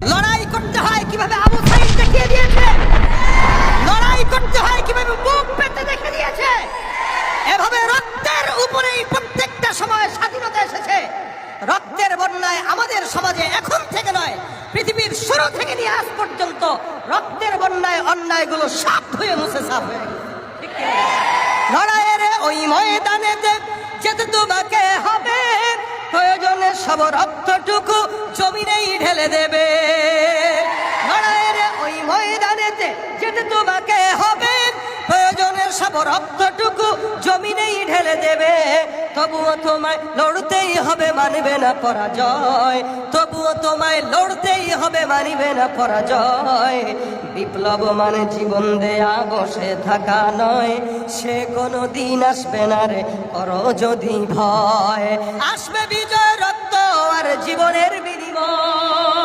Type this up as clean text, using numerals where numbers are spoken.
লড়াই করতে হয় কিভাবে আবু সাইদ দেখিয়ে দিয়েছে, লড়াই করতে হয় কিভাবে বুক পেতে দেখে দিয়েছে। এভাবে রক্তের উপরেই প্রত্যেকটা সময় স্বাধীনতা এসেছে। রক্তের বন্যায় আমাদের সমাজে এখন থেকে নয়, পৃথিবীর শুরু থেকে নিয়ে আজ পর্যন্ত রক্তের বন্যায় অন্যায়গুলো সব ধুয়ে মুছে সাফ হয়ে গেছে। লড়াইয়ের ওই ময়দানেতে যেতে তোমাকে হবে, প্রয়োজনে সব রক্তটুকু জমিনেই ঢেলে দেবে। লড়াইয়ের ওই ময়দানেতে যেতে তোমাকে হবে, প্রয়োজনের সব রক্তটুকু জমিনেই ঢেলে দেবে। তবুও তোমায় লড়তেই হবে, মানবে না পরাজয়। তবুও তোমায় লড়তেই হবে, মানবে না পরাজয়। বিপ্লব মানে জীবন দেয়া বসে থাকা নয়, সে কোনো দিন আসবে না রে করো যদি ভয়। আসবে বিজয় রক্ত আর জীবনের বিনিময়।